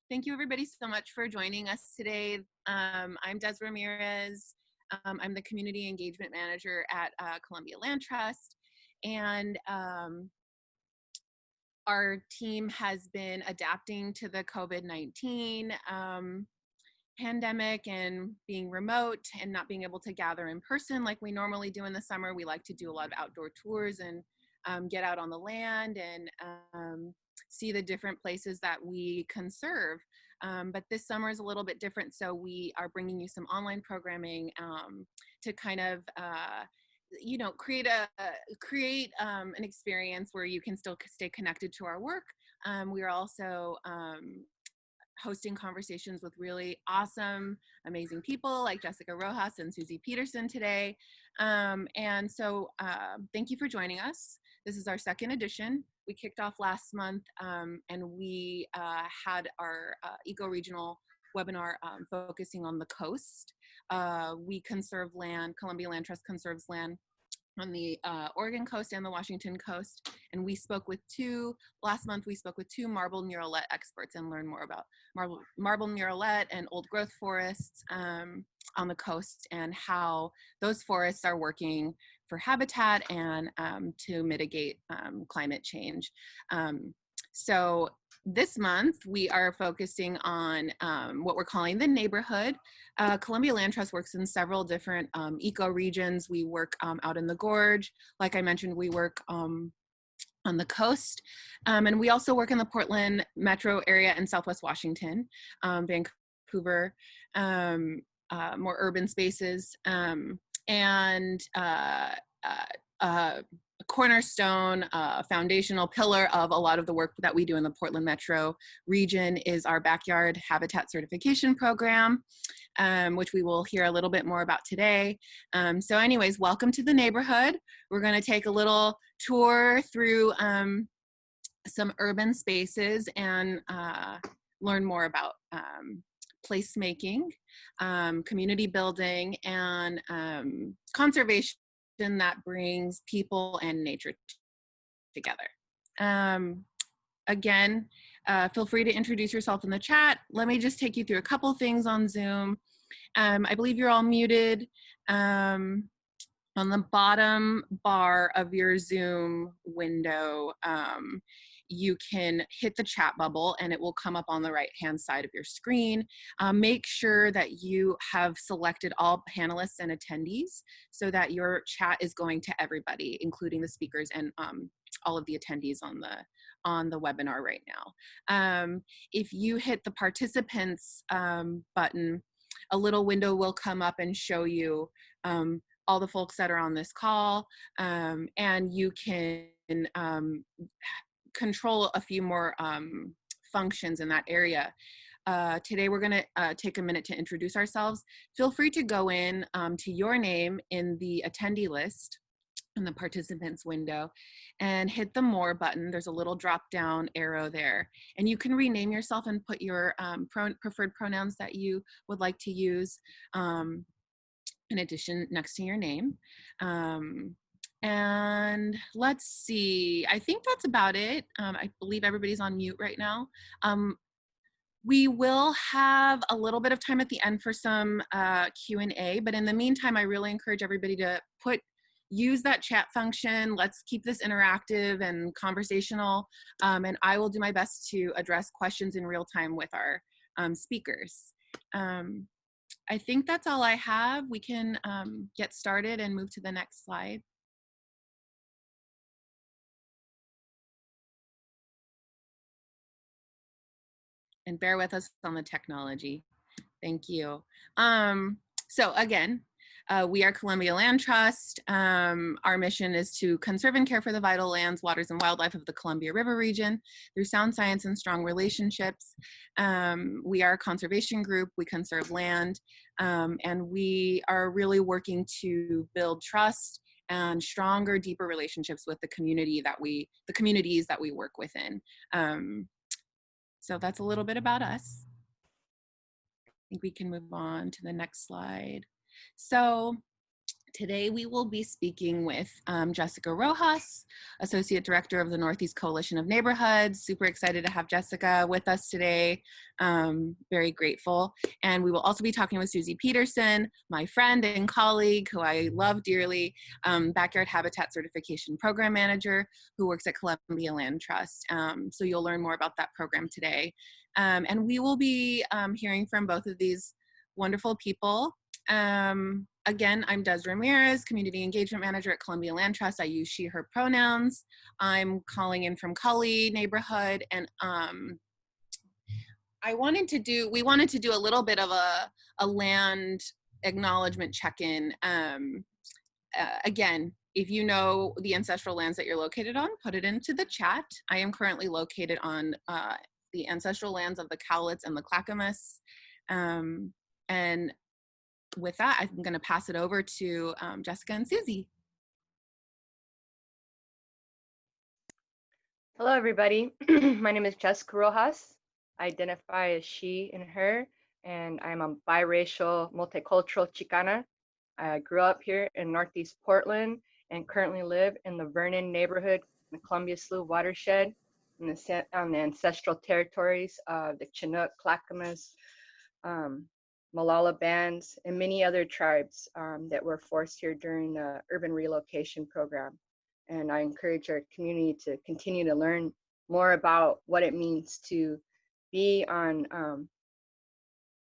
Thank you everybody so much for joining us today. I'm Des Ramirez. I'm the Community Engagement Manager at Columbia Land Trust. And our team has been adapting to the COVID-19 pandemic and being remote and not being able to gather in person like we normally do in the summer. We like to do a lot of outdoor tours and get out on the land and see the different places that we conserve. But this summer is a little bit different, so we are bringing you some online programming to kind of create an experience where you can still stay connected to our work. We are also hosting conversations with really awesome, amazing people like Jessica Rojas and Susie Peterson today. And so thank you for joining us. This is our second edition. We kicked off last month and we had our eco-regional webinar focusing on the coast. We conserve land, Columbia Land Trust conserves land on the Oregon coast and the Washington coast. And we spoke with last month we spoke with two marble murrelet experts and learned more about marble murrelet and old growth forests on the coast and how those forests are working for habitat and to mitigate climate change. So this month, we are focusing on what we're calling the neighborhood. Columbia Land Trust works in several different eco-regions. We work out in the gorge. Like I mentioned, we work on the coast. And we also work in the Portland metro area in Southwest Washington, Vancouver, more urban spaces. And cornerstone, foundational pillar of a lot of the work that we do in the Portland metro region is our backyard habitat certification program, which we will hear a little bit more about today. So anyways, welcome to the neighborhood. We're going to take a little tour through some urban spaces and learn more about placemaking, community building, and conservation that brings people and nature together. Again, feel free to introduce yourself in the chat. Let me just take you through a couple things on Zoom. I believe you're all muted. On the bottom bar of your Zoom window, you can hit the chat bubble and it will come up on the right-hand side of your screen. Make sure that you have selected all panelists and attendees so that your chat is going to everybody, including the speakers and all of the attendees on the webinar right now. If you hit the participants button, a little window will come up and show you all the folks that are on this call, and you can control a few more functions in that area. Today we're going to take a minute to introduce ourselves. Feel free to go in to your name in the attendee list in the participants window and hit the more button. There's a little drop down arrow there, and you can rename yourself and put your preferred pronouns that you would like to use in addition next to your name. And let's see, I think that's about it. I believe everybody's on mute right now. We will have a little bit of time at the end for some Q&A, but in the meantime, I really encourage everybody to use that chat function. Let's keep this interactive and conversational, and I will do my best to address questions in real time with our speakers. I think that's all I have. We can get started and move to the next slide. And bear with us on the technology. Thank you. So again, we are Columbia Land Trust. Our mission is to conserve and care for the vital lands, waters, and wildlife of the Columbia River region through sound science and strong relationships. We are a conservation group. We conserve land, and we are really working to build trust and stronger, deeper relationships with the communities that we work within. So that's a little bit about us. I think we can move on to the next slide. So Today we will be speaking with Jessica Rojas, Associate Director of the Northeast Coalition of Neighborhoods. Super excited to have Jessica with us today. Very grateful. And we will also be talking with Susie Peterson, my friend and colleague who I love dearly, Backyard Habitat Certification Program Manager who works at Columbia Land Trust. So you'll learn more about that program today. And we will be hearing from both of these wonderful people. Again, I'm Des Ramirez, Community Engagement Manager at Columbia Land Trust. I use she, her pronouns. I'm calling in from Cully neighborhood, and we wanted to do a little bit of a land acknowledgement check-in. Again, if you know the ancestral lands that you're located on, put it into the chat. I am currently located on the ancestral lands of the Cowlitz and the Clackamas. And with that, I'm going to pass it over to Jessica and Susie. Hello, everybody. My name is Jessica Rojas. I identify as she and her, and I'm a biracial, multicultural Chicana. I grew up here in Northeast Portland and currently live in the Vernon neighborhood, in the Columbia Slough watershed, on the ancestral territories of the Chinook, Clackamas, Molalla bands, and many other tribes that were forced here during the urban relocation program. And I encourage our community to continue to learn more about what it means to be on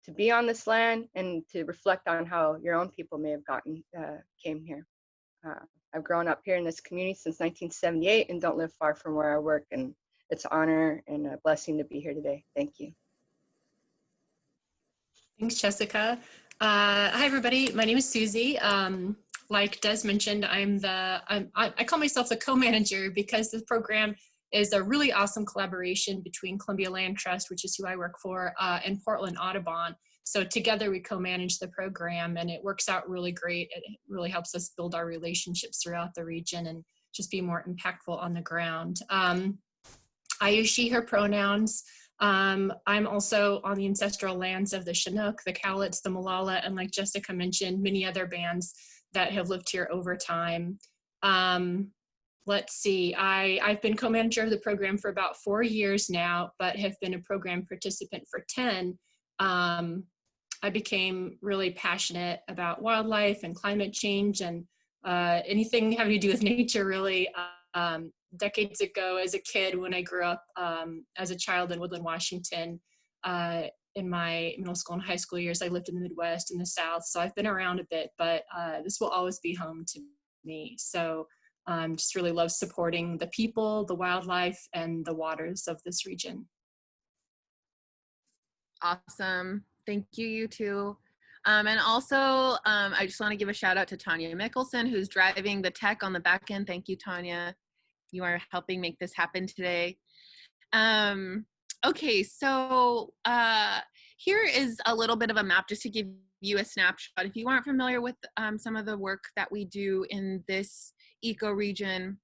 this land and to reflect on how your own people may have came here. I've grown up here in this community since 1978 and don't live far from where I work, and it's an honor and a blessing to be here today. Thank you. Thanks, Jessica. Hi, everybody. My name is Susie. Like Des mentioned, I call myself the co-manager because this program is a really awesome collaboration between Columbia Land Trust, which is who I work for, and Portland Audubon. So together we co-manage the program, and it works out really great. It really helps us build our relationships throughout the region and just be more impactful on the ground. I use she, her pronouns. I'm also on the ancestral lands of the Chinook, the Cowlitz, the Molalla, and like Jessica mentioned, many other bands that have lived here over time. Let's see, I've been co-manager of the program for about 4 years now, but have been a program participant for 10. I became really passionate about wildlife and climate change and anything having to do with nature, really. Decades ago as a kid, when I grew up as a child in Woodland, Washington, in my middle school and high school years, I lived in the Midwest and the South. So I've been around a bit, but this will always be home to me. So just really love supporting the people, the wildlife, and the waters of this region. Awesome. Thank you, you two. And also, I just want to give a shout out to Tanya Mickelson, who's driving the tech on the back end. Thank you, Tanya. You are helping make this happen today. Okay, so here is a little bit of a map just to give you a snapshot. If you aren't familiar with some of the work that we do in this ecoregion,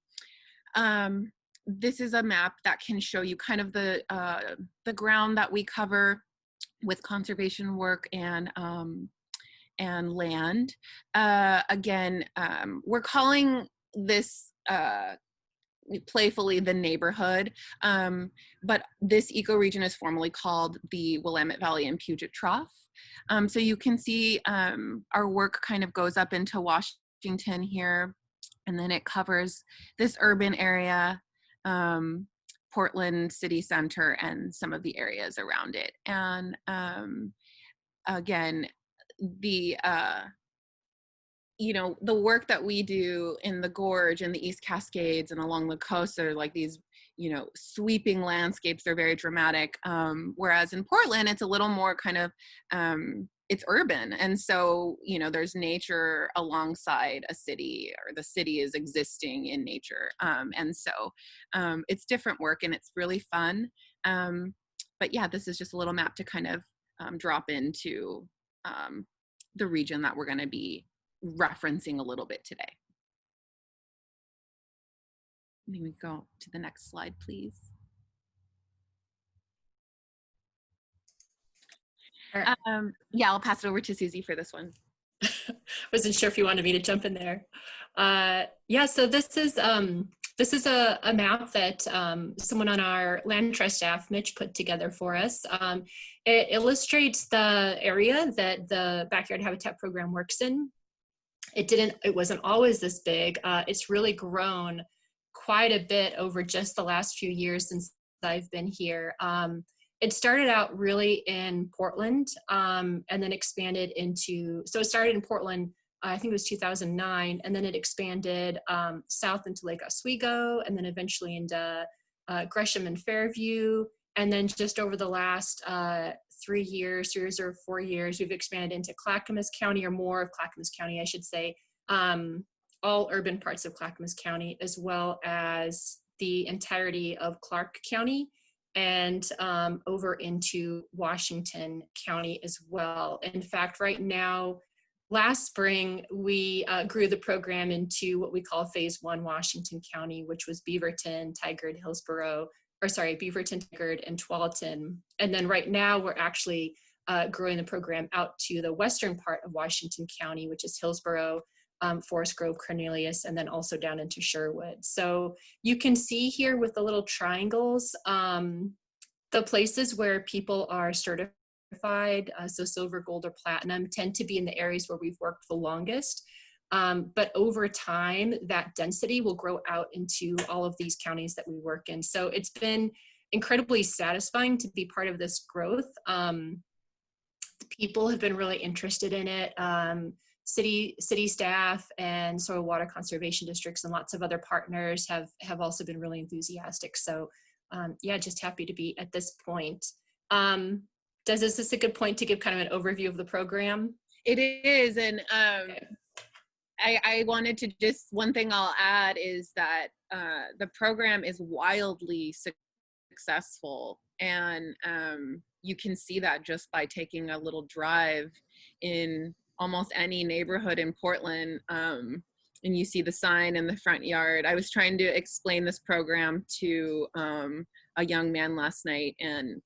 this is a map that can show you kind of the ground that we cover with conservation work and land. Again, we're calling this playfully the neighborhood, but this ecoregion is formally called the Willamette Valley and Puget Trough. So you can see our work kind of goes up into Washington here, and then it covers this urban area, Portland city center, and some of the areas around it. And again, the the work that we do in the gorge and the East Cascades and along the coast are like these, sweeping landscapes. They're very dramatic. Whereas in Portland, it's a little more kind of, it's urban. And so, there's nature alongside a city, or the city is existing in nature. And so it's different work and it's really fun. But yeah, this is just a little map to kind of drop into the region that we're going to be referencing a little bit today. Let me go to the next slide, please. Yeah, I'll pass it over to Susie for this one. wasn't sure if you wanted me to jump in there. Yeah, so this is a map that someone on our land trust staff, Mitch, put together for us. It illustrates the area that the Backyard Habitat Program works in. It wasn't always this big. It's really grown quite a bit over just the last few years since I've been here. It started out really in Portland, and then expanded into, so it started in Portland, I think it was 2009, and then it expanded south into Lake Oswego, and then eventually into Gresham and Fairview. And then just over the last 3 years or 4 years, we've expanded into Clackamas County, or more of Clackamas County, I should say, all urban parts of Clackamas County, as well as the entirety of Clark County, and over into Washington County as well. In fact, right now, last spring, we grew the program into what we call Phase 1 Washington County, which was Beaverton, Tigard, Hillsborough, Beaverton, Tigard, and Tualatin. And then right now, we're actually growing the program out to the western part of Washington County, which is Hillsborough, Forest Grove, Cornelius, and then also down into Sherwood. So you can see here with the little triangles, the places where people are certified, so silver, gold, or platinum, tend to be in the areas where we've worked the longest. But over time, that density will grow out into all of these counties that we work in. So it's been incredibly satisfying to be part of this growth. The people have been really interested in it. City staff and soil water conservation districts and lots of other partners have also been really enthusiastic. So yeah, just happy to be at this point. Is this a good point to give kind of an overview of the program? It is, and Okay. I wanted to just, one thing I'll add is that the program is wildly successful, and you can see that just by taking a little drive in almost any neighborhood in Portland, and you see the sign in the front yard. I was trying to explain this program to a young man last night, and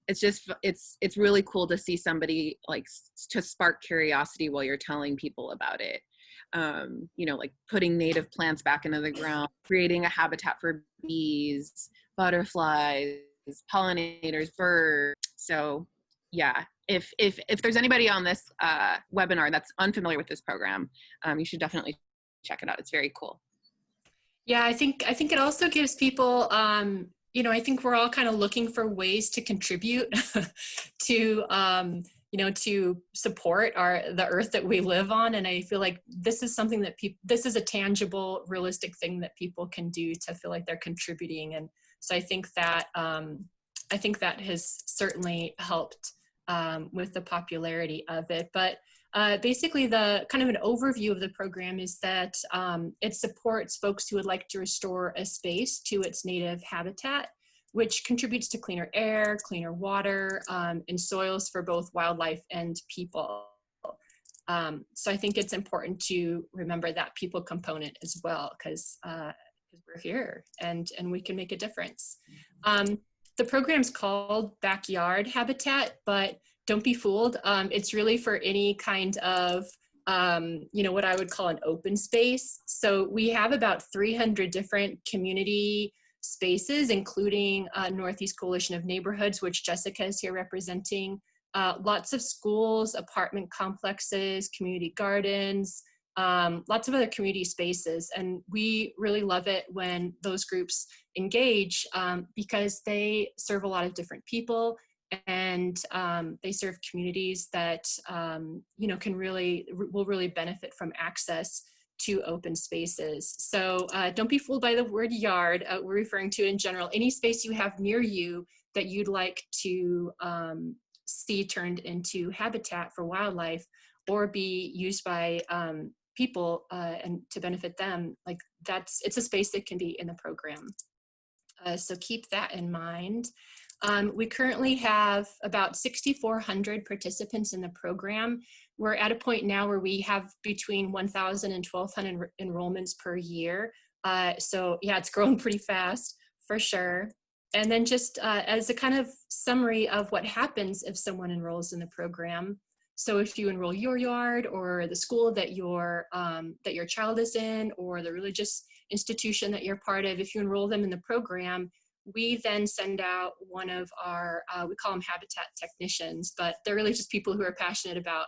it's just, it's really cool to see somebody like to spark curiosity while you're telling people about it. You know, like putting native plants back into the ground, creating a habitat for bees, butterflies, pollinators, birds. So yeah, if there's anybody on this webinar that's unfamiliar with this program, you should definitely check it out. It's very cool. Yeah, I think it also gives people, you know, I think we're all kind of looking for ways to contribute to, you know, to support the earth that we live on. And I feel like this is something that this is a tangible, realistic thing that people can do to feel like they're contributing. And so I think that has certainly helped with the popularity of it. But basically, the kind of an overview of the program is that it supports folks who would like to restore a space to its native habitat, which contributes to cleaner air, cleaner water, and soils for both wildlife and people. So I think it's important to remember that people component as well, because we're here and we can make a difference. The program's called Backyard Habitat, but don't be fooled. It's really for any kind of, you know, what I would call an open space. So we have about 300 different community spaces, including Northeast Coalition of Neighborhoods, which Jessica is here representing, lots of schools, apartment complexes, community gardens, lots of other community spaces. And we really love it when those groups engage because they serve a lot of different people, and they serve communities that you know, will really benefit from access to open spaces. So don't be fooled by the word yard. We're referring to, in general, any space you have near you that you'd like to see turned into habitat for wildlife, or be used by people and to benefit them. Like it's a space that can be in the program. So keep that in mind. We currently have about 6,400 participants in the program. We're at a point now where we have between 1,000 and 1,200 enrollments per year. So yeah, it's growing pretty fast for sure. And then just as a kind of summary of what happens if someone enrolls in the program. So if you enroll your yard or the school that your child is in, or the religious institution that you're part of, if you enroll them in the program, we then send out one of our, we call them habitat technicians, but they're really just people who are passionate about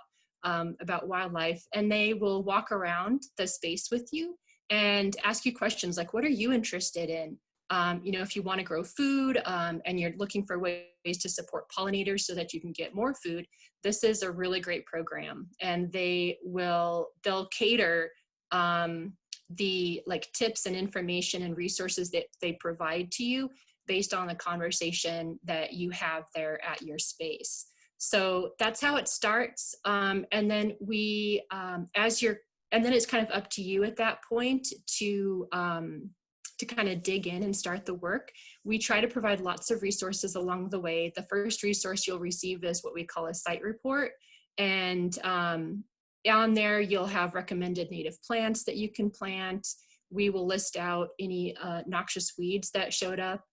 wildlife, and they will walk around the space with you and ask you questions like, what are you interested in? You know, if you want to grow food and you're looking for ways to support pollinators so that you can get more food, this is a really great program. And they'll cater the like tips and information and resources that they provide to you based on the conversation that you have there at your space. So that's how it starts. And then and then it's kind of up to you at that point to kind of dig in and start the work. We try to provide lots of resources along the way. The first resource you'll receive is what we call a site report. And on there, you'll have recommended native plants that you can plant. We will list out any noxious weeds that showed up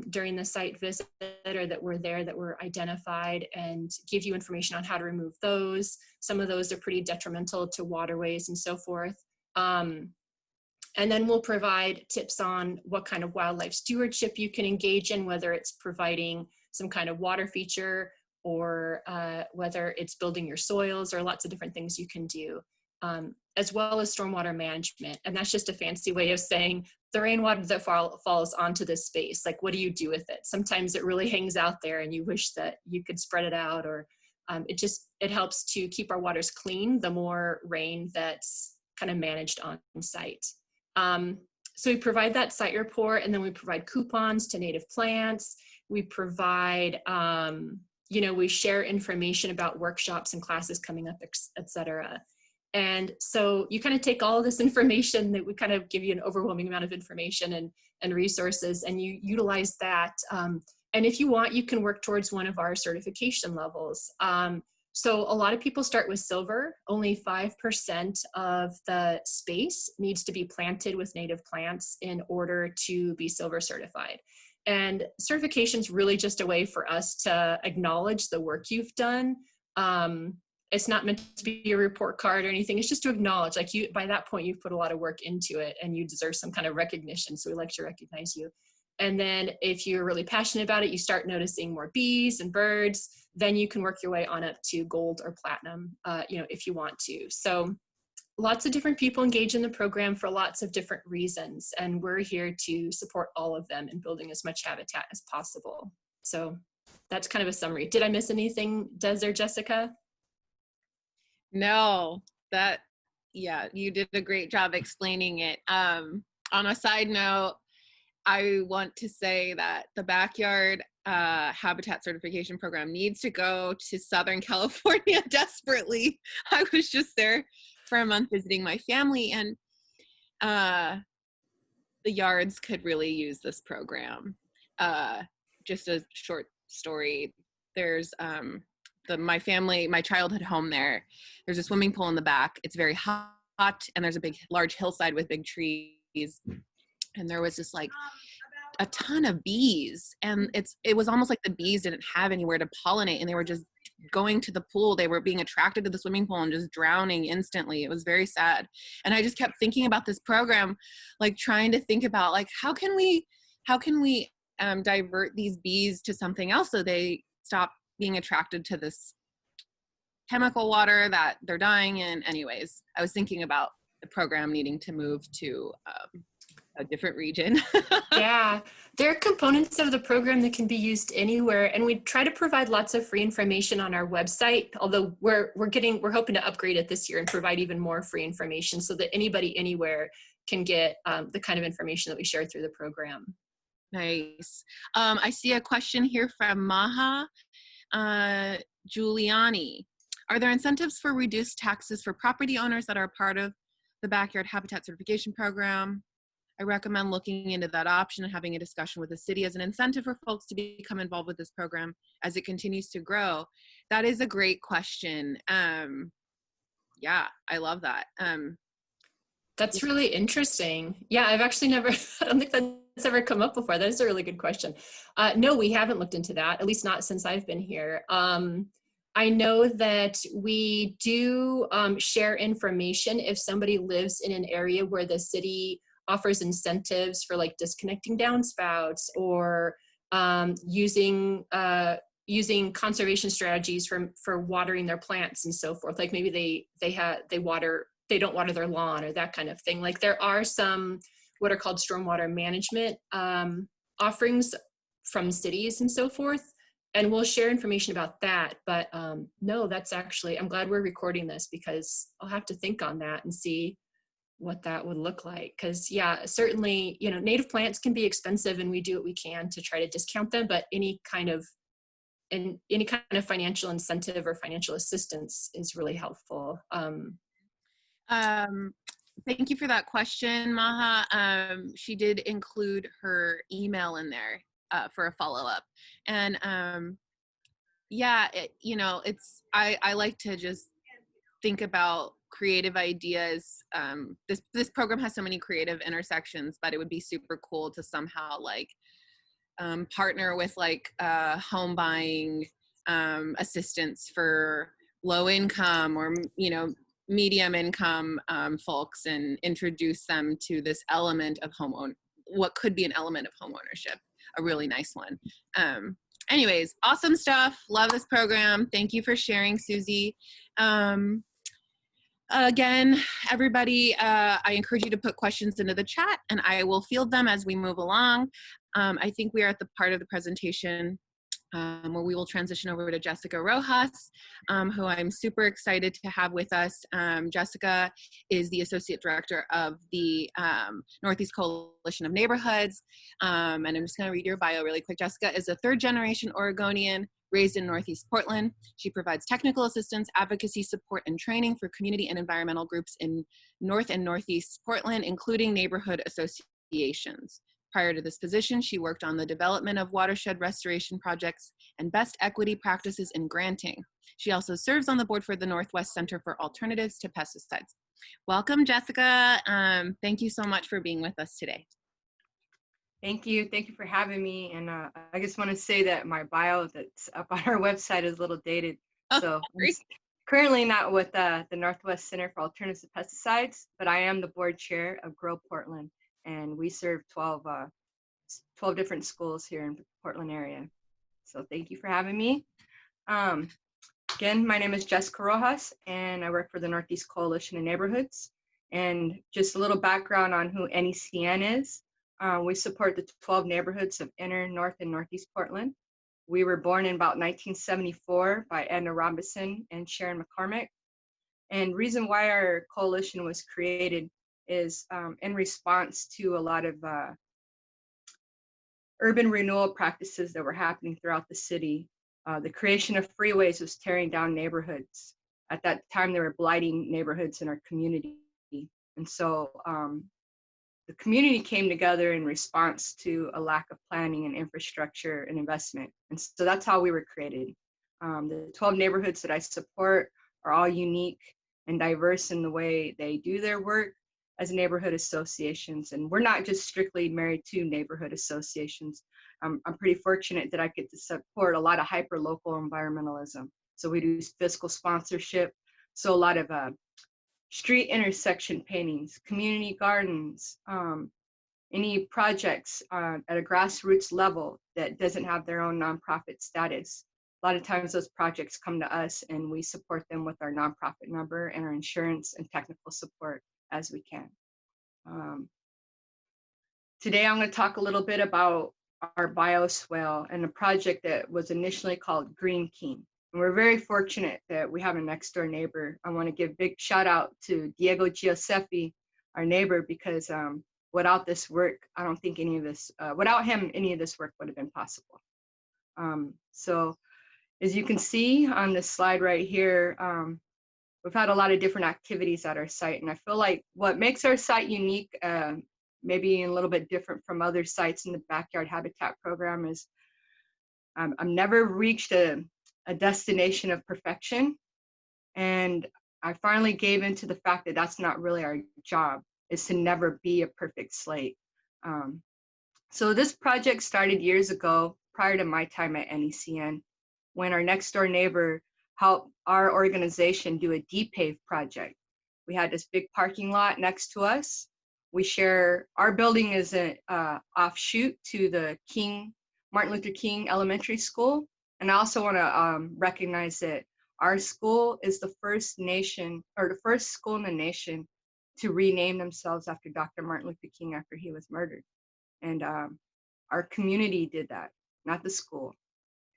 during the site visit or that were there that were identified, and give you information on how to remove those. Some of those are pretty detrimental to waterways and so forth. And then we'll provide tips on what kind of wildlife stewardship you can engage in, whether it's providing some kind of water feature or whether it's building your soils, or lots of different things you can do, as well as stormwater management. And that's just a fancy way of saying the rainwater that falls onto this space, like what do you do with it? Sometimes it really hangs out there and you wish that you could spread it out, or it helps to keep our waters clean the more rain that's kind of managed on site. So we provide that site report, and then we provide coupons to native plants. We provide, we share information about workshops and classes coming up, et cetera. And so you kind of take all of this information that we kind of give you an overwhelming amount of information and resources, and you utilize that. And if you want, you can work towards one of our certification levels. So a lot of people start with silver. Only 5% of the space needs to be planted with native plants in order to be silver certified. And certification is really just a way for us to acknowledge the work you've done. It's not meant to be a report card or anything. It's just to acknowledge, like, you, by that point, you've put a lot of work into it and you deserve some kind of recognition. So we like to recognize you. And then if you're really passionate about it, you start noticing more bees and birds, then you can work your way on up to gold or platinum, if you want to. So lots of different people engage in the program for lots of different reasons. And we're here to support all of them in building as much habitat as possible. So that's kind of a summary. Did I miss anything, Des or Jessica? No, you did a great job explaining it. On a side note, I want to say that the backyard habitat certification program needs to go to Southern California desperately. I was just there for a month visiting my family, and the yards could really use this program. Just a short story. There's my childhood home there. There's a swimming pool in the back. It's very hot, and there's a large hillside with big trees. And there was just like a ton of bees, and it was almost like the bees didn't have anywhere to pollinate, and they were just going to the pool. They were being attracted to the swimming pool and just drowning instantly. It was very sad. And I just kept thinking about this program, like trying to think about like, how can we divert these bees to something else so they stop being attracted to this chemical water that they're dying in. Anyways, I was thinking about the program needing to move to a different region. Yeah, there are components of the program that can be used anywhere, and we try to provide lots of free information on our website, although we're hoping to upgrade it this year and provide even more free information so that anybody anywhere can get the kind of information that we share through the program. Nice. I see a question here from Maha Giuliani. Are there incentives for reduced taxes for property owners that are part of the backyard habitat certification program? I recommend looking into that option and having a discussion with the city as an incentive for folks to become involved with this program as it continues to grow. That is a great question. Yeah, I love that. That's really interesting. Yeah, I've actually I don't think that's ever come up before. That is a really good question. No, we haven't looked into that, at least not since I've been here. I know that we do share information if somebody lives in an area where the city offers incentives for like disconnecting downspouts or using conservation strategies for watering their plants and so forth. Like maybe they don't water their lawn or that kind of thing. Like there are some what are called stormwater management offerings from cities and so forth. And we'll share information about that. But no, that's actually, I'm glad we're recording this because I'll have to think on that and see what that would look like. Because yeah, certainly, you know, native plants can be expensive and we do what we can to try to discount them, but any kind of financial incentive or financial assistance is really helpful. Thank you for that question, Maha. She did include her email in there for a follow-up. And yeah, I like to just think about creative ideas. This program has so many creative intersections, but it would be super cool to somehow like partner with like home buying assistance for low income or, you know, medium income folks and introduce them to this element of what could be an element of home ownership, a really nice one. Anyways, awesome stuff. Love this program. Thank you for sharing, Susie. Again, everybody, I encourage you to put questions into the chat and I will field them as we move along. I think we are at the part of the presentation where we will transition over to Jessica Rojas, who I'm super excited to have with us. Jessica is the Associate Director of the Northeast Coalition of Neighborhoods. And I'm just gonna read your bio really quick. Jessica is a third-generation Oregonian raised in Northeast Portland. She provides technical assistance, advocacy support, and training for community and environmental groups in North and Northeast Portland, including neighborhood associations. Prior to this position, she worked on the development of watershed restoration projects and best equity practices in granting. She also serves on the board for the Northwest Center for Alternatives to Pesticides. Welcome, Jessica. Thank you so much for being with us today. Thank you. Thank you for having me. And I just want to say that my bio that's up on our website is a little dated. So I'm currently not with the Northwest Center for Alternatives to Pesticides, but I am the board chair of Grow Portland. And we serve 12 different schools here in the Portland area. So thank you for having me. Again, my name is Jessica Rojas, and I work for the Northeast Coalition of Neighborhoods. And just a little background on who NECN is. We support the 12 neighborhoods of Inner, North, and Northeast Portland. We were born in about 1974 by Edna Robinson and Sharon McCormick. And reason why our coalition was created is in response to a lot of urban renewal practices that were happening throughout the city. The creation of freeways was tearing down neighborhoods. At that time, they were blighting neighborhoods in our community. And so the community came together in response to a lack of planning and infrastructure and investment. And so that's how we were created. The 12 neighborhoods that I support are all unique and diverse in the way they do their work as neighborhood associations. And we're not just strictly married to neighborhood associations. I'm pretty fortunate that I get to support a lot of hyper-local environmentalism. So we do fiscal sponsorship. So a lot of street intersection paintings, community gardens, any projects at a grassroots level that doesn't have their own nonprofit status. A lot of times those projects come to us and we support them with our nonprofit number and our insurance and technical support as we can. Today I'm going to talk a little bit about our BiosWhale and a project that was initially called Green King. And we're very fortunate that we have a next door neighbor. I want to give a big shout out to Diego Giuseppe, our neighbor, because without this work, I don't think without him, any of this work would have been possible. So as you can see on this slide right here, we've had a lot of different activities at our site, and I feel like what makes our site unique, maybe a little bit different from other sites in the backyard habitat program, is I've never reached a destination of perfection, and I finally gave into the fact that that's not really our job, is to never be a perfect slate. So this project started years ago, prior to my time at NECN, when our next door neighbor help our organization do a deep-pave project. We had this big parking lot next to us. We share, our building is an offshoot to the Martin Luther King Elementary School. And I also want to recognize that our school is the first school in the nation to rename themselves after Dr. Martin Luther King after he was murdered. And our community did that, not the school.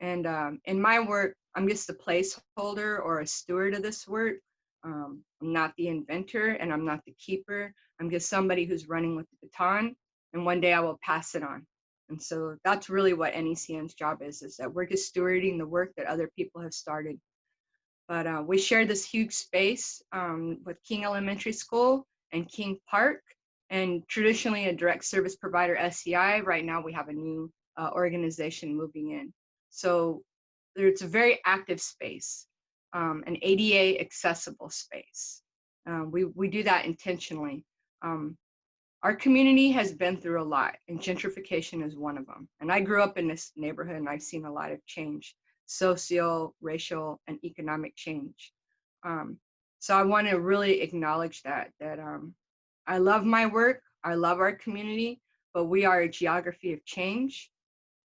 And in my work, I'm just a placeholder or a steward of this work. I'm not the inventor and I'm not the keeper. I'm just somebody who's running with the baton, and one day I will pass it on. And so that's really what NECN's job is that we're just stewarding the work that other people have started. But we share this huge space with King Elementary School and King Park, and traditionally a direct service provider, SEI. Right now we have a new organization moving in. So it's a very active space, an ADA accessible space. We do that intentionally. Our community has been through a lot, and gentrification is one of them. And I grew up in this neighborhood and I've seen a lot of change, social, racial, and economic change. So I want to really acknowledge that I love my work, I love our community, but we are a geography of change.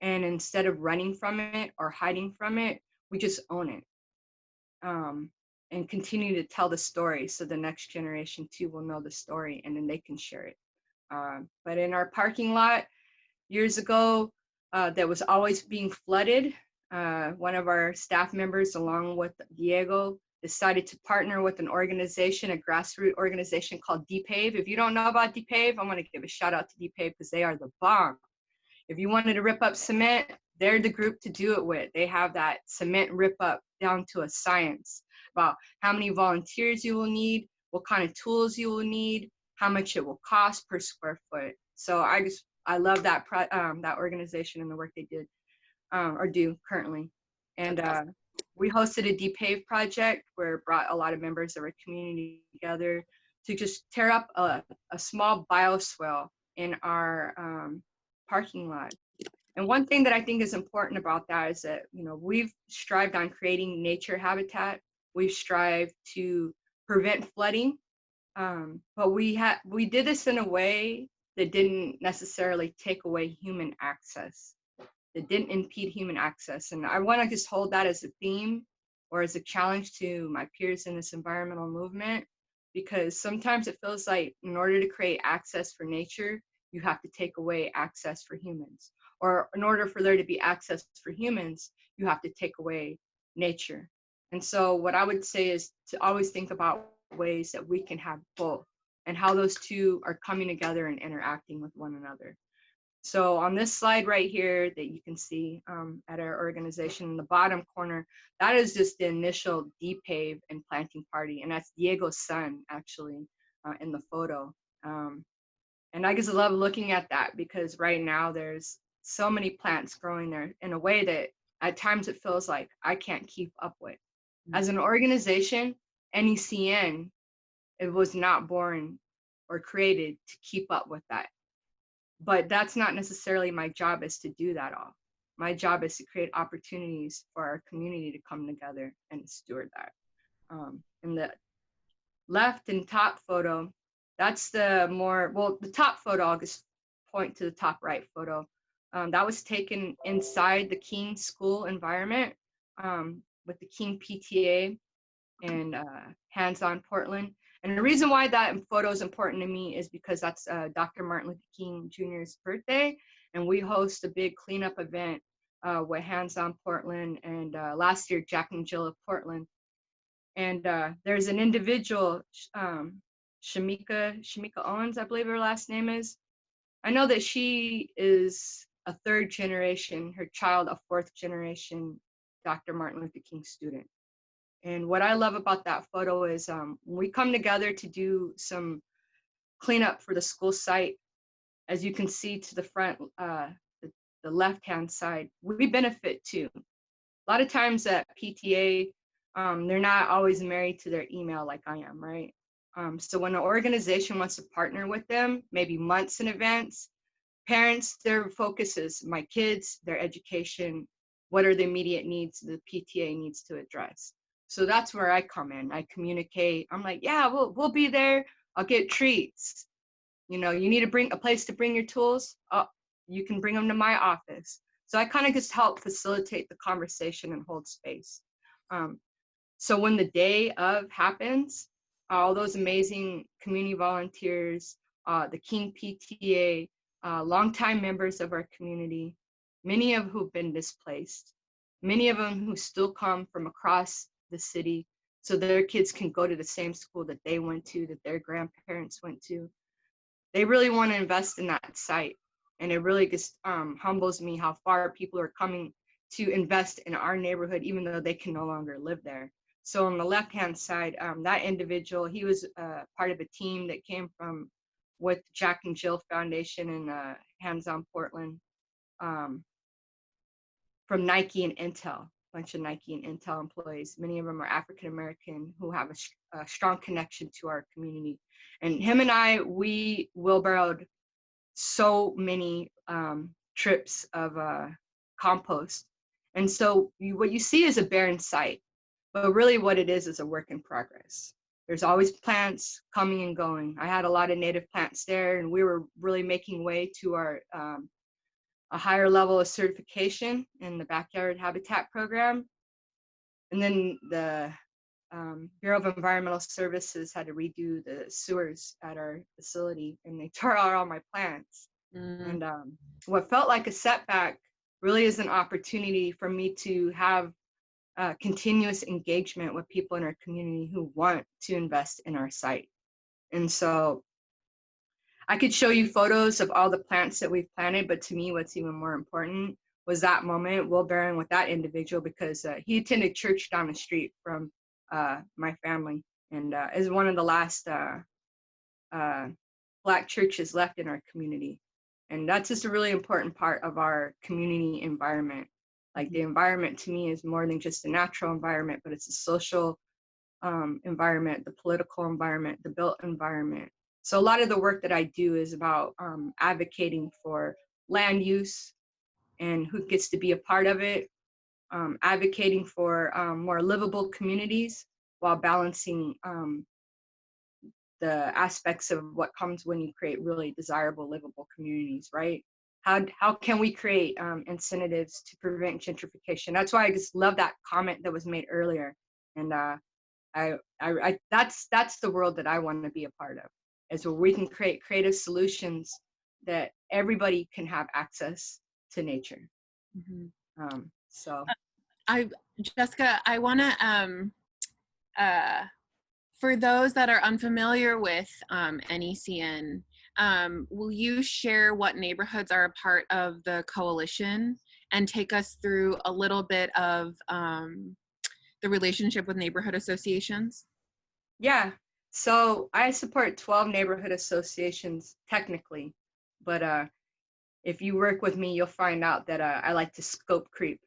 And instead of running from it or hiding from it, we just own it and continue to tell the story so the next generation too will know the story and then they can share it. But in our parking lot years ago, that was always being flooded. One of our staff members, along with Diego, decided to partner with an organization, a grassroots organization called DPAVE. If you don't know about DPAVE, I want to give a shout out to DPAVE because they are the bomb. If you wanted to rip up cement, they're the group to do it with. They have that cement rip up down to a science about how many volunteers you will need, what kind of tools you will need, how much it will cost per square foot. So I love that that organization and the work they did or do currently. And we hosted a DPAVE project where it brought a lot of members of our community together to just tear up a small BiosWhale in our parking lot. And one thing that I think is important about that is that, you know, we've strived on creating nature habitat. We've strived to prevent flooding, but we did this in a way that didn't necessarily take away human access, that didn't impede human access. And I want to just hold that as a theme or as a challenge to my peers in this environmental movement, because sometimes it feels like in order to create access for nature, you have to take away access for humans. Or in order for there to be access for humans, you have to take away nature. And so what I would say is to always think about ways that we can have both and how those two are coming together and interacting with one another. So on this slide right here that you can see at our organization in the bottom corner, that is just the initial DPAVE and planting party. And that's Diego's son actually in the photo. And I just love looking at that because right now there's so many plants growing there in a way that at times it feels like I can't keep up with. As an organization, NECN, it was not born or created to keep up with that. But that's not necessarily my job, is to do that all. My job is to create opportunities for our community to come together and steward that. In the left and top photo, that's the more, well, the top photo, I'll just point to the top right photo. That was taken inside the King School environment with the King PTA and HandsOn Portland. And the reason why that photo is important to me is because that's Dr. Martin Luther King Jr.'s birthday, and we host a big cleanup event with HandsOn Portland and last year Jack and Jill of Portland. And there's an individual, Shamika Owens, I believe her last name is. I know that she is a third generation, her child a fourth generation Dr. Martin Luther King student. And what I love about that photo is when we come together to do some cleanup for the school site, as you can see to the front, the left-hand side, we benefit too. A lot of times at PTA, they're not always married to their email like I am, right? So when an organization wants to partner with them, maybe months in advance, parents, their focus is my kids, their education, what are the immediate needs the PTA needs to address. So that's where I come in. I communicate. I'm like, yeah, we'll be there. I'll get treats. You know, you need to bring a place to bring your tools. Oh, you can bring them to my office. So I kind of just help facilitate the conversation and hold space. So when the day of happens, all those amazing community volunteers, the King PTA, longtime members of our community, many of who've been displaced, many of them who still come from across the city so their kids can go to the same school that they went to, that their grandparents went to. They really want to invest in that site. And it really just humbles me how far people are coming to invest in our neighborhood, even though they can no longer live there. So on the left-hand side, that individual, he was part of a team that came from with Jack and Jill Foundation and HandsOn Portland, from Nike and Intel, a bunch of Nike and Intel employees. Many of them are African-American who have a strong connection to our community. And him and I, we wheelbarrowed so many trips of compost. And so what you see is a barren site, but really what it is a work in progress. There's always plants coming and going. I had a lot of native plants there, and we were really making way to our a higher level of certification in the backyard habitat program. And then the Bureau of Environmental Services had to redo the sewers at our facility, and they tore out all my plants. And what felt like a setback really is an opportunity for me to have continuous engagement with people in our community who want to invest in our site. And so I could show you photos of all the plants that we've planted, but to me, what's even more important was that moment, wheelbarrowing with that individual, because he attended church down the street from my family, and is one of the last Black churches left in our community. And that's just a really important part of our community environment. Like, the environment to me is more than just a natural environment, but it's a social environment, the political environment, the built environment. So a lot of the work that I do is about advocating for land use and who gets to be a part of it, advocating for more livable communities while balancing the aspects of what comes when you create really desirable, livable communities, right? How can we create incentives to prevent gentrification? That's why I just love that comment that was made earlier. And that's the world that I want to be a part of, is where we can create creative solutions that everybody can have access to nature. So Jessica, I want to, for those that are unfamiliar with NECN, will you share what neighborhoods are a part of the coalition and take us through a little bit of the relationship with neighborhood associations? Yeah, so I support 12 neighborhood associations technically, but if you work with me, you'll find out that I like to scope creep.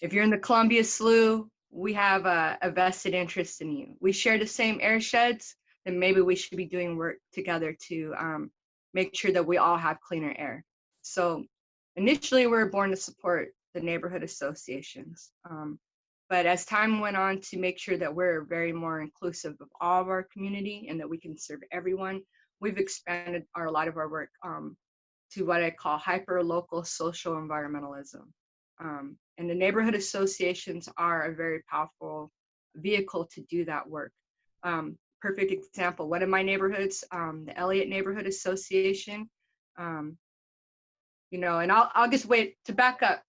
If you're in the Columbia Slough, we have a vested interest in you. We share the same air sheds, then maybe we should be doing work together to make sure that we all have cleaner air. So initially, we were born to support the neighborhood associations. But as time went on, to make sure that we're very more inclusive of all of our community and that we can serve everyone, we've expanded a lot of our work to what I call hyper-local social environmentalism. And the neighborhood associations are a very powerful vehicle to do that work. Perfect example, one of my neighborhoods, the Elliott Neighborhood Association, you know, and I'll just wait to back up.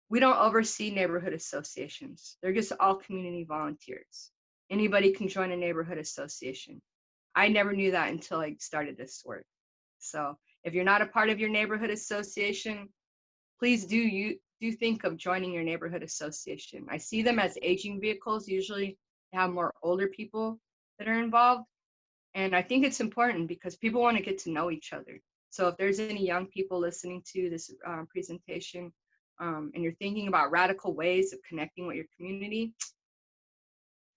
We don't oversee neighborhood associations. They're just all community volunteers. Anybody can join a neighborhood association. I never knew that until I started this work. So if you're not a part of your neighborhood association, please do think of joining your neighborhood association. I see them as aging vehicles. Usually they have more older people that are involved. And I think it's important because people want to get to know each other. So if there's any young people listening to this presentation, and you're thinking about radical ways of connecting with your community,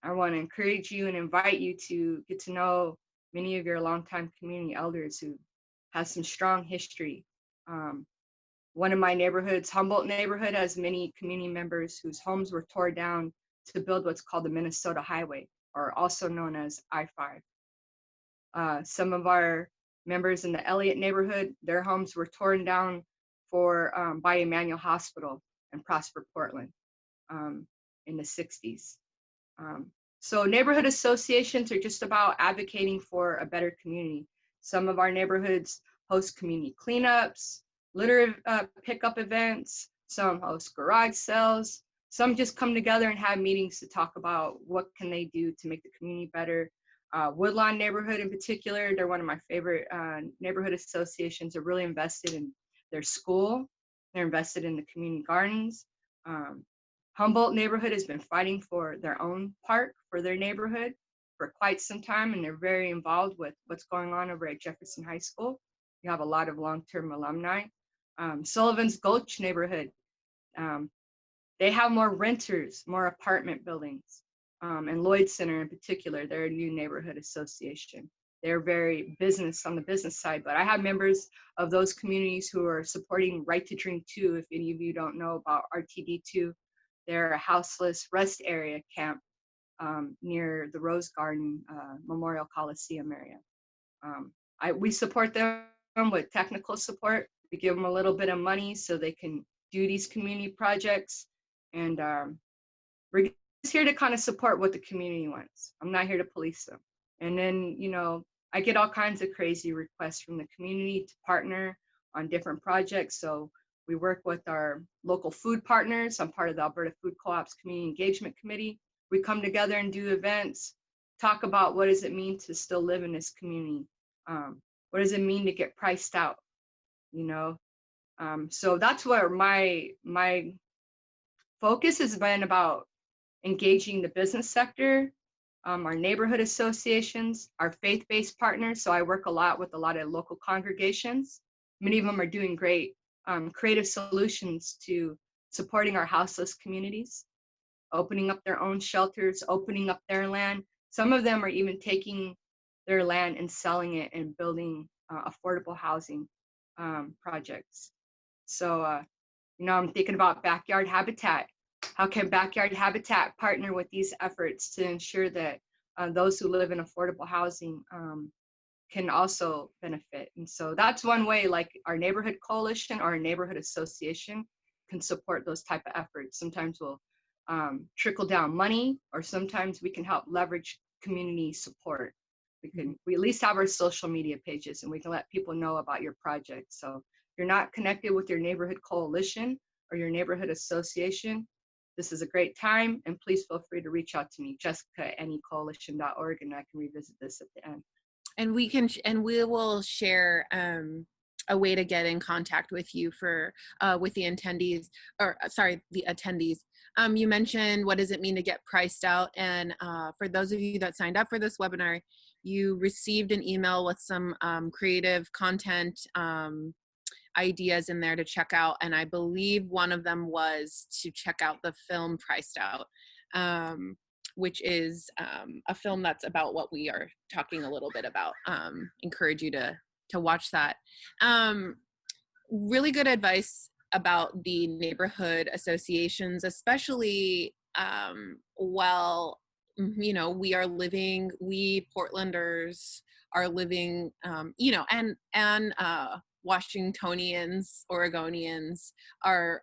I want to encourage you and invite you to get to know many of your longtime community elders who have some strong history. One of my neighborhoods, Humboldt neighborhood, has many community members whose homes were torn down to build what's called the Minnesota Highway, or also known as I-5. Some of our members in the Elliott neighborhood, their homes were torn down by Emmanuel Hospital in Prosper, Portland, in the 60s. So neighborhood associations are just about advocating for a better community. Some of our neighborhoods host community cleanups, litter pickup events, some host garage sales, some just come together and have meetings to talk about what can they do to make the community better. Woodlawn neighborhood in particular, they're one of my favorite neighborhood associations. Are really invested in their school. They're invested in the community gardens. Humboldt neighborhood has been fighting for their own park for their neighborhood for quite some time, and they're very involved with what's going on over at Jefferson High School. You have a lot of long-term alumni. Sullivan's Gulch neighborhood, they have more renters, more apartment buildings. And Lloyd Center in particular, they're a new neighborhood association. They're very business on the business side, but I have members of those communities who are supporting Right to Drink 2. If any of you don't know about RTD2, they're a houseless rest area camp near the Rose Garden Memorial Coliseum area. We support them with technical support. We give them a little bit of money so they can do these community projects. And we're just here to kind of support what the community wants. I'm not here to police them. And then, you know, I get all kinds of crazy requests from the community to partner on different projects. So we work with our local food partners. I'm part of the Alberta Food Co-op's Community Engagement Committee. We come together and do events, talk about what does it mean to still live in this community? What does it mean to get priced out? You know, so that's where my focus has been about engaging the business sector, our neighborhood associations, our faith-based partners. So I work a lot with a lot of local congregations. Many of them are doing great creative solutions to supporting our houseless communities, opening up their own shelters, opening up their land. Some of them are even taking their land and selling it and building affordable housing projects. So, you know, I'm thinking about backyard habitat. How can backyard habitat partner with these efforts to ensure that those who live in affordable housing can also benefit? And so that's one way, like our neighborhood coalition or our neighborhood association can support those type of efforts. Sometimes we'll trickle down money, or sometimes we can help leverage community support. We at least have our social media pages and we can let people know about your project. So if you're not connected with your neighborhood coalition or your neighborhood association, this is a great time, and please feel free to reach out to me, Jessica@necoalition.org, and I can revisit this at the end. And we will share a way to get in contact with you for with the attendees, or sorry, the attendees. You mentioned what does it mean to get priced out, and for those of you that signed up for this webinar, you received an email with some creative content ideas in there to check out, and I believe one of them was to check out the film Priced Out, which is a film that's about what we are talking a little bit about. Encourage you to watch that. Really good advice about the neighborhood associations, especially while, you know, we Portlanders are living, you know, and Washingtonians, Oregonians are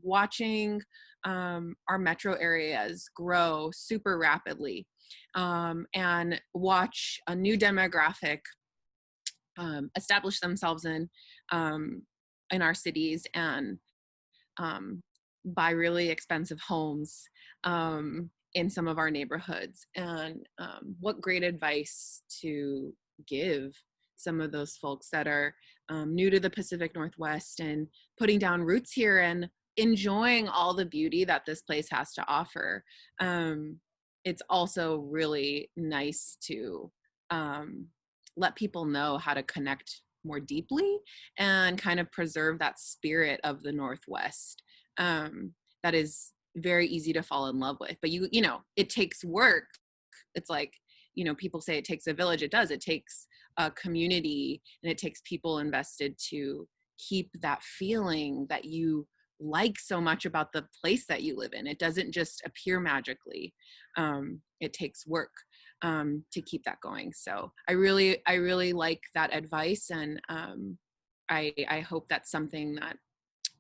watching our metro areas grow super rapidly, and watch a new demographic establish themselves in our cities and buy really expensive homes in some of our neighborhoods. And what great advice to give some of those folks that are new to the Pacific Northwest and putting down roots here and enjoying all the beauty that this place has to offer. It's also really nice to let people know how to connect more deeply and kind of preserve that spirit of the Northwest that is very easy to fall in love with. But you know, it takes work. It's like, you know, people say it takes a village. It does. It takes a community, and it takes people invested to keep that feeling that you like so much about the place that you live in. It doesn't just appear magically. It takes work to keep that going. So I really like that advice, and I hope that's something that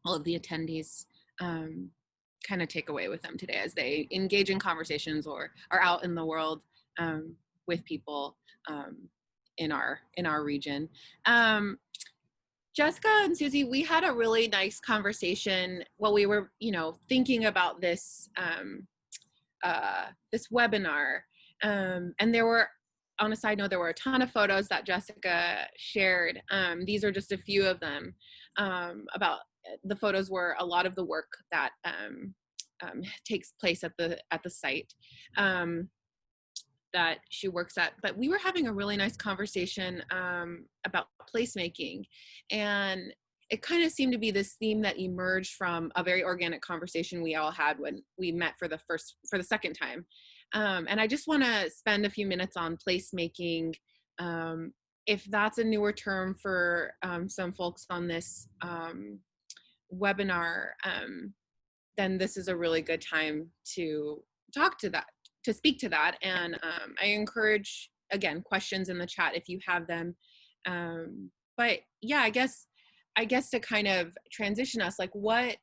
all of the attendees kind of take away with them today as they engage in conversations or are out in the world with people in our region. Jessica and Susie, we had a really nice conversation while we were, thinking about this this webinar. And there were, on a side note, there were a ton of photos that Jessica shared. These are just a few of them. About the photos were a lot of the work that takes place at the site that she works at. But we were having a really nice conversation about placemaking, and it kind of seemed to be this theme that emerged from a very organic conversation we all had when we met for the second time. And I just want to spend a few minutes on placemaking. If that's a newer term for some folks on this webinar, then this is a really good time to speak to that. And I encourage, again, questions in the chat if you have them. But yeah, I guess to kind of transition us, like what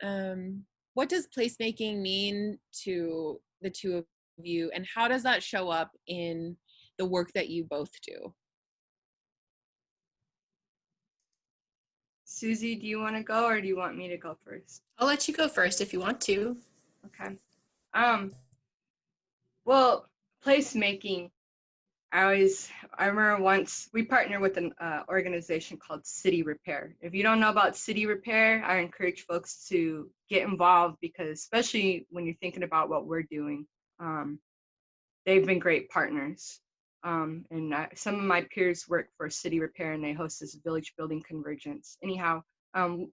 does placemaking mean to the two of you, and how does that show up in the work that you both do? Susie, do you want to go, or do you want me to go first? I'll let you go first if you want to. Okay. Well, placemaking, I remember once we partnered with an organization called City Repair. If you don't know about City Repair, I encourage folks to get involved, because especially when you're thinking about what we're doing, they've been great partners. And some of my peers work for City Repair, and they host this village building convergence. Anyhow, I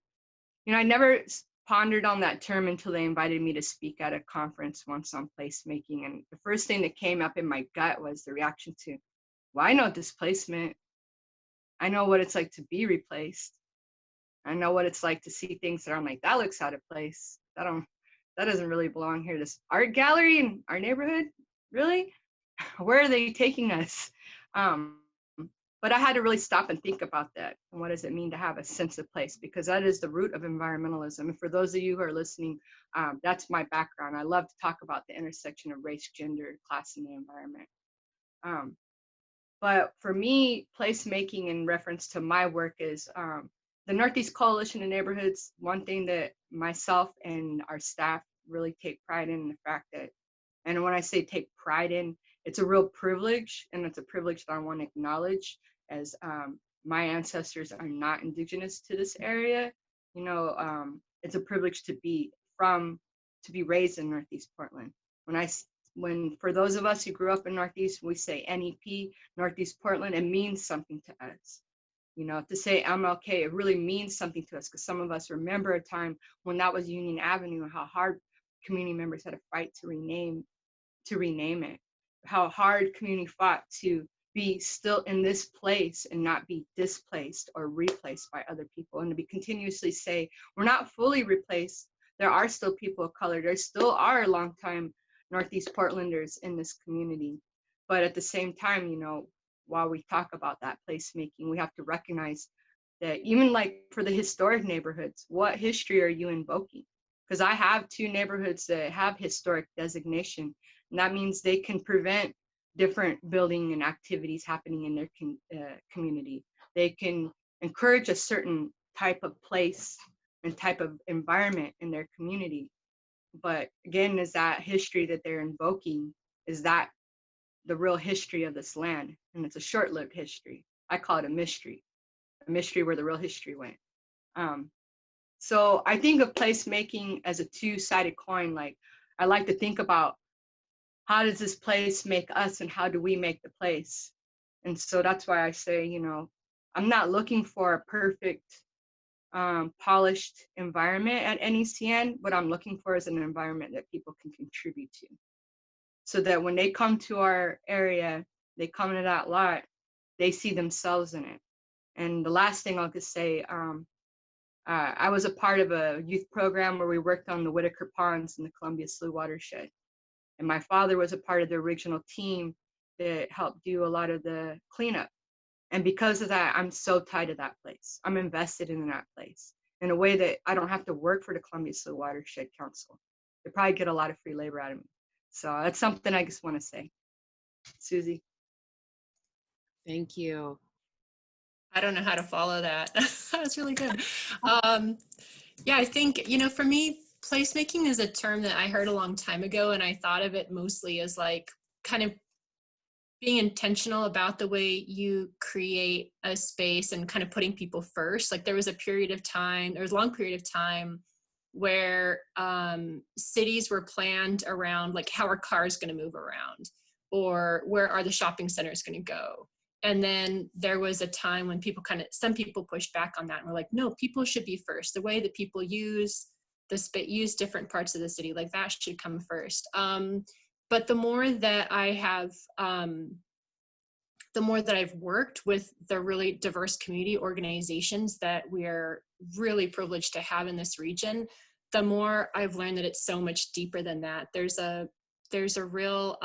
never pondered on that term until they invited me to speak at a conference once on placemaking. And the first thing that came up in my gut was the reaction to, well, I know displacement. I know what it's like to be replaced. I know what it's like to see things that I'm like, that looks out of place. That doesn't really belong here. This art gallery in our neighborhood, really? Where are they taking us? But I had to really stop and think about that. And what does it mean to have a sense of place? Because that is the root of environmentalism. And for those of you who are listening, that's my background. I love to talk about the intersection of race, gender, class, and the environment. But for me, placemaking in reference to my work is the Northeast Coalition of Neighborhoods. One thing that myself and our staff really take pride in the fact that, and when I say take pride in, it's a real privilege, and it's a privilege that I want to acknowledge, as my ancestors are not indigenous to this area. It's a privilege to be raised in Northeast Portland. When for those of us who grew up in Northeast, we say NEP, Northeast Portland, it means something to us. To say MLK, it really means something to us, because some of us remember a time when that was Union Avenue, and how hard community members had to fight to rename it. How hard community fought to be still in this place and not be displaced or replaced by other people, and to be continuously say, we're not fully replaced. There are still people of color. There still are longtime Northeast Portlanders in this community. But at the same time, while we talk about that placemaking, we have to recognize that even like for the historic neighborhoods, what history are you invoking? Because I have 2 neighborhoods that have historic designation, and that means they can prevent different building and activities happening in their community. They can encourage a certain type of place and type of environment in their community. But again, is that history that they're invoking, is that the real history of this land? And it's a short-lived history. I call it a mystery where the real history went. So I think of placemaking as a 2-sided coin. Like, I like to think about, how does this place make us, and how do we make the place? And so that's why I say, I'm not looking for a perfect, polished environment at NECN. What I'm looking for is an environment that people can contribute to, so that when they come to our area, they come into that lot, they see themselves in it. And the last thing I'll just say, I was a part of a youth program where we worked on the Whitaker Ponds in the Columbia Slough watershed. And my father was a part of the original team that helped do a lot of the cleanup. And because of that, I'm so tied to that place. I'm invested in that place in a way that I don't have to work for the Columbia Slough Watershed Council. They probably get a lot of free labor out of me. So that's something I just want to say. Susie. Thank you. I don't know how to follow that. That's really good. Yeah, I think, you know, for me, placemaking is a term that I heard a long time ago, and I thought of it mostly as like kind of being intentional about the way you create a space and kind of putting people first. Like there was a period of time, there was a long period of time where cities were planned around like how are cars going to move around, or where are the shopping centers going to go. And then there was a time when some people pushed back on that and were like, no, people should be first. The way that people use use different parts of the city, like that should come first. But the more that I've worked with the really diverse community organizations that we are really privileged to have in this region, the more I've learned that it's so much deeper than that. There's a real,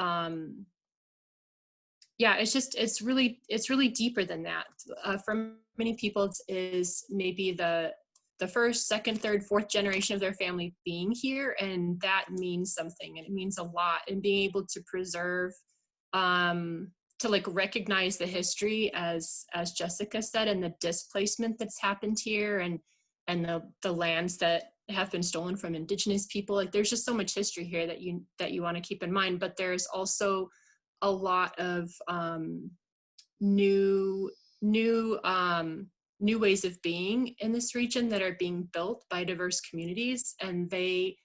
yeah, it's really deeper than that. For many people, it is maybe the first, second, third, fourth generation of their family being here, and that means something, and it means a lot. And being able to preserve, to like recognize the history, as Jessica said, and the displacement that's happened here, and the lands that have been stolen from Indigenous people. Like there's just so much history here that you want to keep in mind. But there's also a lot of new ways of being in this region that are being built by diverse communities, and they,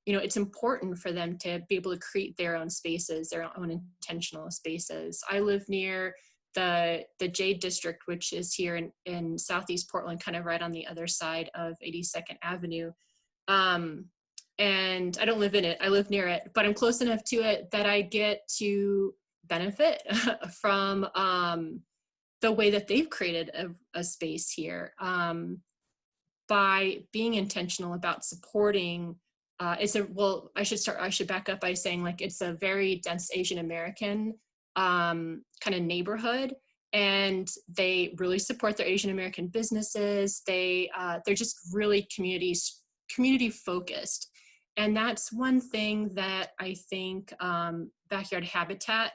you know, it's important for them to be able to create their own spaces, their own intentional spaces. I live near the Jade District, which is here in Southeast Portland, kind of right on the other side of 82nd Avenue. And I don't live in it, I live near it, but I'm close enough to it that I get to benefit from the way that they've created a space here, by being intentional about supporting. I should back up by saying, like, it's a very dense Asian American kind of neighborhood, and they really support their Asian American businesses. They're just really community focused. And that's one thing that I think Backyard Habitat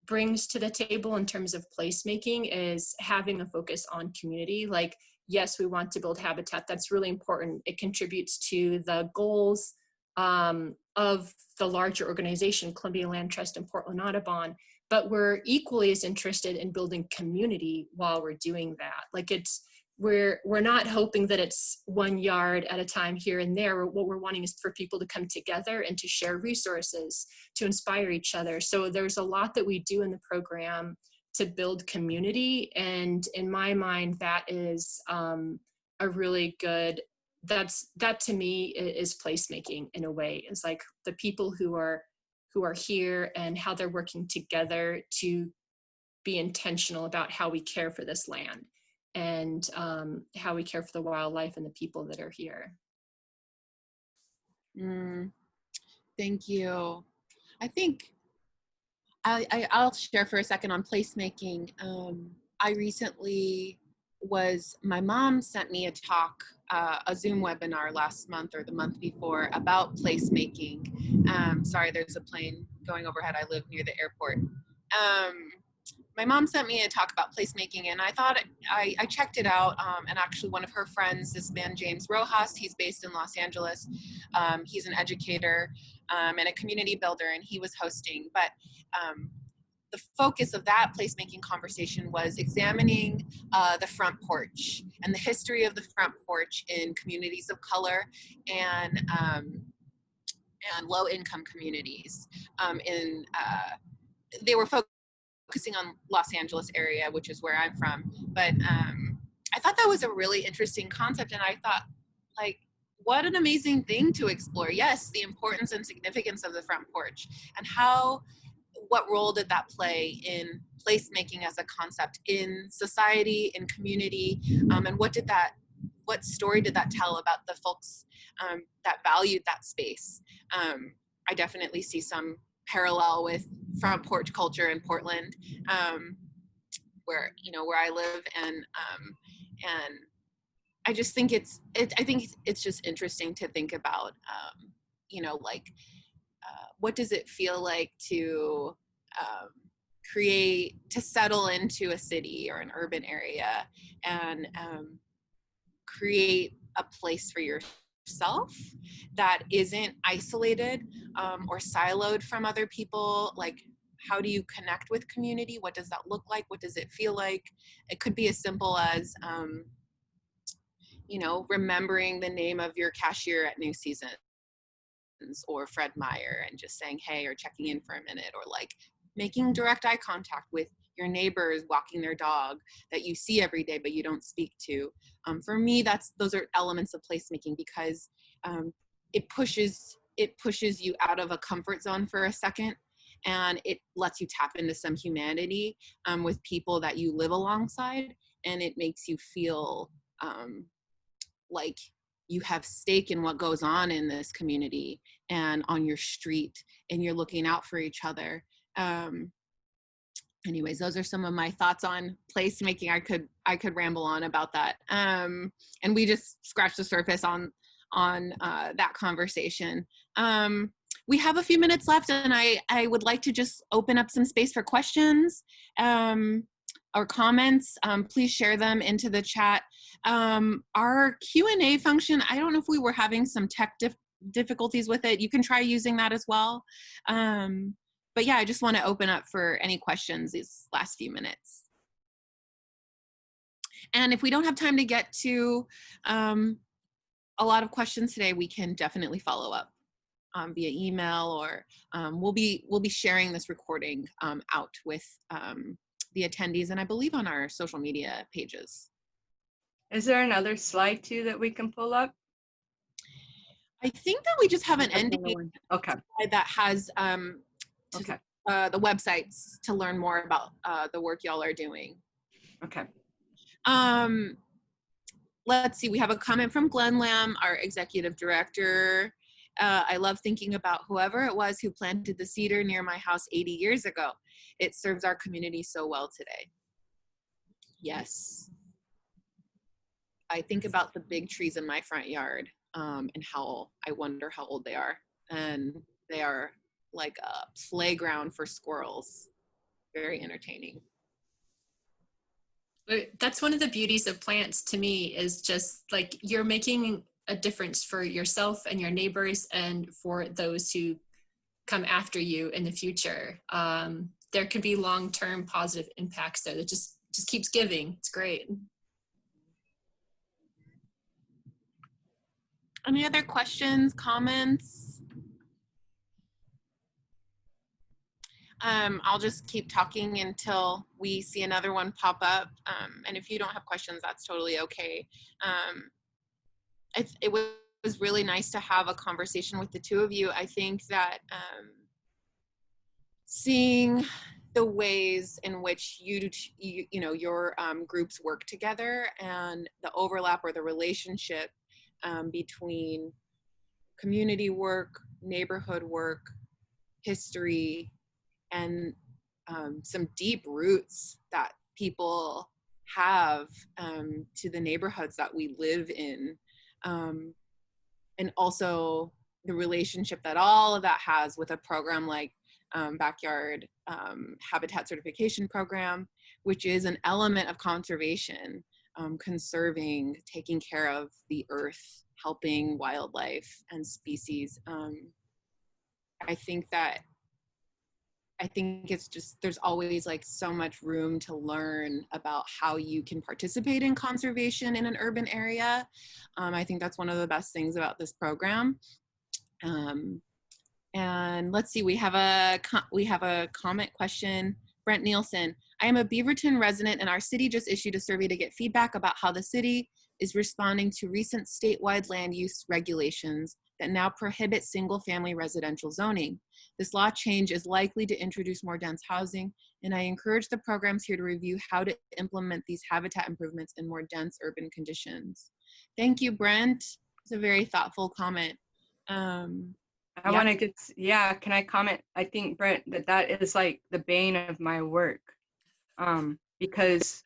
brings to the table in terms of placemaking, is having a focus on community. Like, yes, we want to build habitat. That's really important. It contributes to the goals of the larger organization, Columbia Land Trust and Portland Audubon. But we're equally as interested in building community while we're doing that. Like we're not hoping that it's 1 yard at a time here and there. What we're wanting is for people to come together and to share resources, to inspire each other. So there's a lot that we do in the program to build community. And in my mind, that is a really good, that to me is placemaking in a way. It's like the people who are here and how they're working together to be intentional about how we care for this land, and how we care for the wildlife and the people that are here. Thank you. I think I'll share for a second on placemaking. I recently my mom sent me a talk, a Zoom webinar last month or the month before about placemaking. Sorry, there's a plane going overhead. I live near the airport. My mom sent me a talk about placemaking, and I thought I checked it out. And actually, one of her friends, this man James Rojas, he's based in Los Angeles. He's an educator and a community builder, and he was hosting. But the focus of that placemaking conversation was examining the Front Porch and the history of the Front Porch in communities of color and low-income communities. They were focusing on Los Angeles area, which is where I'm from. But I thought that was a really interesting concept, and I thought, like, what an amazing thing to explore. Yes, the importance and significance of the Front Porch, and what role did that play in placemaking as a concept in society, in community, and what did that what story did that tell about the folks that valued that space? I definitely see some parallel with front porch culture in Portland, where I live, and I just think I think it's just interesting to think about, like, what does it feel like to settle into a city or an urban area and create a place for yourself that isn't isolated or siloed from other people. Like, how do you connect with community? What does that look like? What does it feel like? It could be as simple as remembering the name of your cashier at New Seasons or Fred Meyer and just saying hey, or checking in for a minute, or like making direct eye contact with your neighbors walking their dog that you see every day but you don't speak to. For me, those are elements of placemaking, because it pushes you out of a comfort zone for a second, and it lets you tap into some humanity with people that you live alongside, and it makes you feel like you have stake in what goes on in this community and on your street, and you're looking out for each other. Anyways, those are some of my thoughts on placemaking. I could ramble on about that. And we just scratched the surface on that conversation. We have a few minutes left, and I would like to just open up some space for questions or comments. Please share them into the chat. Our Q&A function, I don't know if we were having some tech difficulties with it. You can try using that as well. But yeah, I just want to open up for any questions these last few minutes. And if we don't have time to get to a lot of questions today, we can definitely follow up via email, or we'll be sharing this recording out with the attendees, and I believe on our social media pages. Is there another slide too that we can pull up? I think that we just have an ending okay. slide that has okay. The websites to learn more about the work y'all are doing. Okay. Let's see, we have a comment from Glenn Lamb, our executive director. I love thinking about whoever it was who planted the cedar near my house 80 years ago. It serves our community so well today. Yes. I think about the big trees in my front yard and how I wonder how old they are. And they are like a playground for squirrels. Very entertaining. That's one of the beauties of plants to me, is just like you're making a difference for yourself and your neighbors and for those who come after you in the future. There can be long-term positive impacts there that just keeps giving. It's great. Any other questions, comments? I'll just keep talking until we see another one pop up. And if you don't have questions, that's totally okay. It was really nice to have a conversation with the two of you. I think that seeing the ways in which your groups work together, and the overlap or the relationship between community work, neighborhood work, history, and some deep roots that people have to the neighborhoods that we live in, and also the relationship that all of that has with a program like Backyard Habitat Certification Program, which is an element of conservation, conserving, taking care of the earth, helping wildlife and species. I think it's just, there's always like so much room to learn about how you can participate in conservation in an urban area. I think that's one of the best things about this program. And let's see, we have a comment question. Brent Nielsen: I am a Beaverton resident, and our city just issued a survey to get feedback about how the city is responding to recent statewide land use regulations that now prohibit single-family residential zoning. This law change is likely to introduce more dense housing, and I encourage the programs here to review how to implement these habitat improvements in more dense urban conditions. Thank you, Brent. It's a very thoughtful comment. I want to get, yeah, can I comment? I think, Brent, that is like the bane of my work, because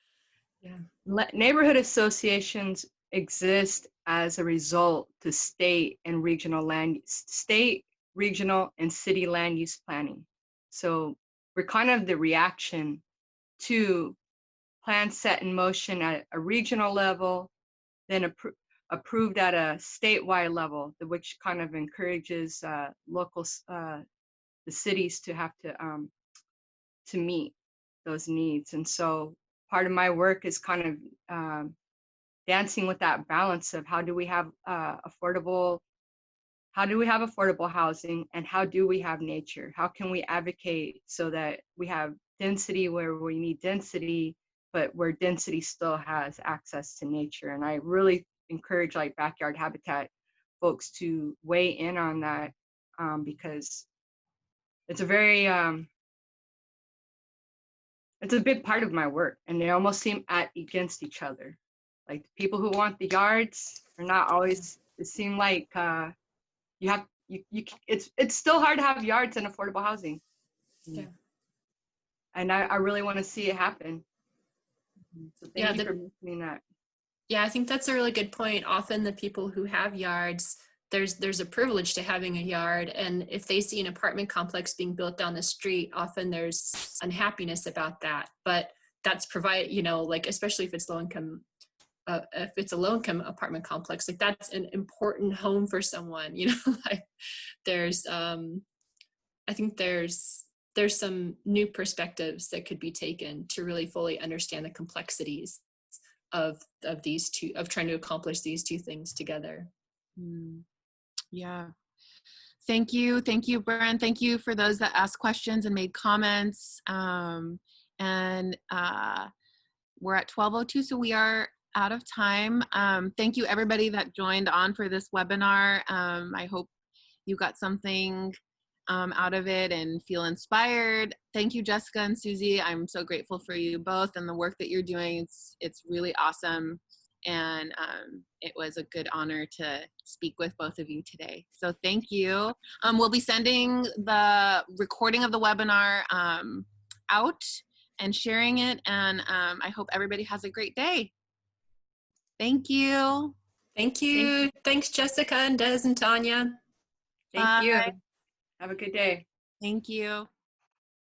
neighborhood associations exist as a result to state, regional, and city land use planning. So we're kind of the reaction to plans set in motion at a regional level, then approved at a statewide level, which kind of encourages the cities to have to meet those needs. And so part of my work is kind of dancing with that balance of how do we have affordable housing, and how do we have nature? How can we advocate so that we have density where we need density, but where density still has access to nature? And I really encourage like backyard habitat folks to weigh in on that, because it's a very it's a big part of my work, and they almost seem against each other. Like the people who want the yards are not always, it seems like it's still hard to have yards and affordable housing. Yeah. And I really want to see it happen. So thank you for mentioning that. Yeah, I think that's a really good point. Often the people who have yards, there's a privilege to having a yard, and if they see an apartment complex being built down the street, often there's unhappiness about that. But that's like especially if it's low income, if it's a low income apartment complex, like that's an important home for someone. Like there's I think there's some new perspectives that could be taken to really fully understand the complexities of these two, of trying to accomplish these two things together. Yeah. Thank you, Brent. Thank you for those that asked questions and made comments. And we're at 12:02, so we are out of time. Thank you everybody that joined on for this webinar. I hope you got something out of it and feel inspired. Thank you, Jessica and Susie. I'm so grateful for you both and the work that you're doing. It's really awesome. And it was a good honor to speak with both of you today. So thank you. We'll be sending the recording of the webinar out and sharing it. And I hope everybody has a great day. Thank you. Thank you. Thanks, Jessica and Des and Tanya. Thank you. Have a good day. Thank you.